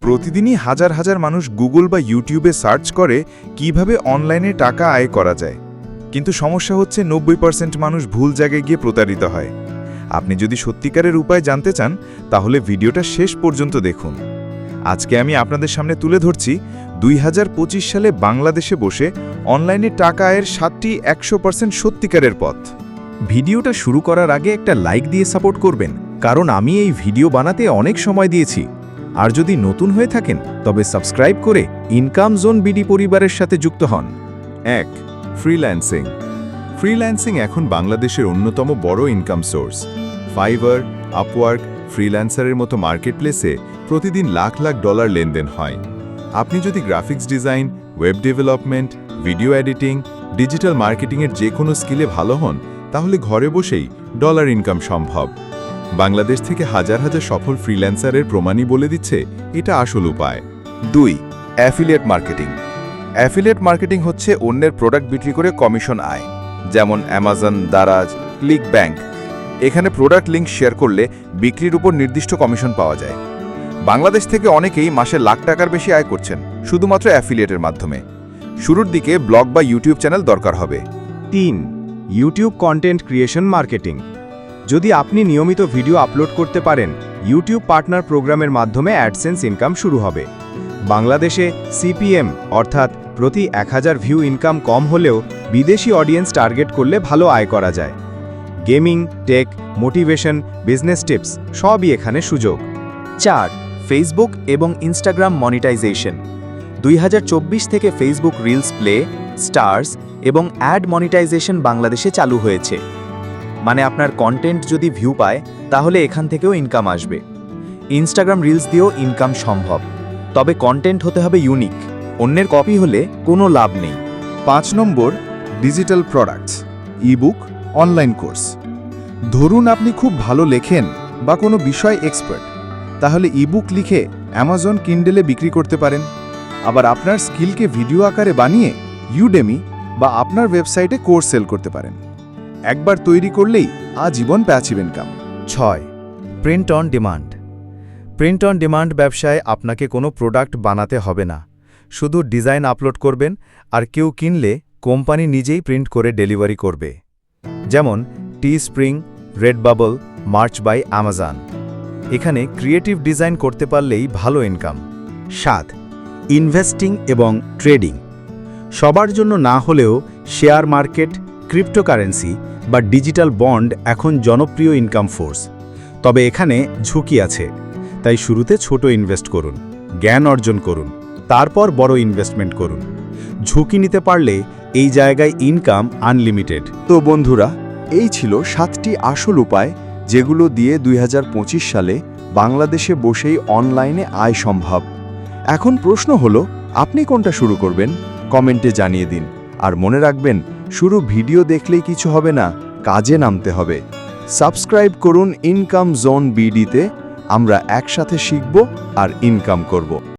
প্রতিদিনই হাজার হাজার মানুষ গুগল বা ইউটিউবে সার্চ করে কিভাবে অনলাইনে টাকা আয় করা যায়, কিন্তু সমস্যা হচ্ছে 90% মানুষ ভুল জায়গায় গিয়ে প্রতারিত হয়। আপনি যদি সত্যিকারের উপায় জানতে চান তাহলে ভিডিওটা শেষ পর্যন্ত দেখুন। আজকে আমি আপনাদের সামনে তুলে ধরছি 2025 সালে বাংলাদেশে বসে অনলাইনে টাকা আয়ের 7টি 100% সত্যিকারের পথ। ভিডিওটা শুরু করার আগে একটা লাইক দিয়ে সাপোর্ট করবেন, কারণ আমি এই ভিডিও বানাতে অনেক সময় দিয়েছি। আর যদি নতুন হয়ে থাকেন তবে সাবস্ক্রাইব করে ইনকাম জোন বিডি পরিবারের সাথে যুক্ত হন। 1. ফ্রিল্যান্সিং। ফ্রিল্যান্সিং এখন বাংলাদেশের অন্যতম বড় ইনকাম সোর্স। ফাইবার, আপওয়ার্ক, ফ্রিল্যান্সারের মতো মার্কেটপ্লেসে প্রতিদিন লাখ লাখ ডলার লেনদেন হয়। আপনি যদি graphics design, web development, video editing, digital মার্কেটিংয়ের যে কোনো স্কিলে ভালো হন, তাহলে ঘরে বসেই ডলার ইনকাম সম্ভব। বাংলাদেশ থেকে হাজার হাজার সফল ফ্রিল্যান্সারের প্রমাণই বলে দিচ্ছে এটা আসল উপায়। 2. Affiliate marketing. অ্যাফিলিয়েট মার্কেটিং হচ্ছে অন্যের প্রোডাক্ট বিক্রি করে কমিশন আয়, যেমন অ্যামাজন, দারাজ, ক্লিক ব্যাংক। এখানে প্রোডাক্ট লিঙ্ক শেয়ার করলে বিক্রির উপর নির্দিষ্ট কমিশন পাওয়া যায়। বাংলাদেশ থেকে অনেকেই মাসে লাখ টাকার বেশি আয় করছেন শুধুমাত্র অ্যাফিলিয়েটের মাধ্যমে। শুরুর দিকে ব্লগ বা ইউটিউব চ্যানেল দরকার হবে। 3. YouTube content creation marketing. যদি আপনি নিয়মিত ভিডিও আপলোড করতে পারেন, ইউটিউব পার্টনার প্রোগ্রামের মাধ্যমে অ্যাডসেন্স ইনকাম শুরু হবে। বাংলাদেশে সিপিএম অর্থাৎ প্রতি 1000 ভিউ ইনকাম কম হলেও বিদেশি অডিয়েন্স টার্গেট করলে ভালো আয় করা যায়। Gaming, tech, motivation, business tips সবই এখানে সুযোগ। 4. ফেসবুক এবং ইনস্টাগ্রাম মনিটাইজেশন। 2024 থেকে ফেসবুক রিলস প্লে, স্টার্স এবং অ্যাড মনিটাইজেশন বাংলাদেশে চালু হয়েছে। মানে আপনার কন্টেন্ট যদি ভিউ পায় তাহলে এখান থেকেও ইনকাম আসবে। ইনস্টাগ্রাম রিলস দিয়েও ইনকাম সম্ভব, তবে কন্টেন্ট হতে হবে ইউনিক। অন্যের কপি হলে কোনো লাভ নেই। 5 number, digital products, ebook, online course. ধরুন আপনি খুব ভালো লেখেন বা কোনো বিষয় এক্সপার্ট, তাহলে ইবুক লিখে অ্যামাজন কিন্ডেলে বিক্রি করতে পারেন। আবার আপনার স্কিলকে ভিডিও আকারে বানিয়ে ইউডেমি বা আপনার ওয়েবসাইটে কোর্স সেল করতে পারেন। একবার তৈরি করলেই আজীবন passive income. 6. Print on demand. Print on demand ব্যবসায় আপনাকে কোনো প্রোডাক্ট বানাতে হবে না, শুধু ডিজাইন আপলোড করবেন আর কেউ কিনলে কোম্পানি নিজেই প্রিন্ট করে ডেলিভারি করবে। যেমন Teespring, Redbubble, merch by Amazon. এখানে ক্রিয়েটিভ ডিজাইন করতে পারলেই ভালো ইনকাম। 7. ইনভেস্টিং এবং ট্রেডিং। সবার জন্য না হলেও শেয়ার মার্কেট, ক্রিপ্টোকারেন্সি বা ডিজিটাল বন্ড এখন জনপ্রিয় ইনকাম সোর্স। তবে এখানে ঝুঁকি আছে, তাই শুরুতে ছোট ইনভেস্ট করুন, জ্ঞান অর্জন করুন, তারপর বড় ইনভেস্টমেন্ট করুন। ঝুঁকি নিতে পারলে এই জায়গায় ইনকাম আনলিমিটেড। তো বন্ধুরা, এই ছিল 7টি আসল উপায় যেগুলো দিয়ে 2025 সালে বাংলাদেশে বসেই অনলাইনে আয় সম্ভব। এখন প্রশ্ন হলো, আপনি কোনটা শুরু করবেন? কমেন্টে জানিয়ে দিন। আর মনে রাখবেন, শুরু ভিডিও দেখলেই কিছু হবে না, কাজে নামতে হবে। সাবস্ক্রাইব করুন ইনকাম জোন বিডিতে। আমরা একসাথে শিখব আর ইনকাম করব।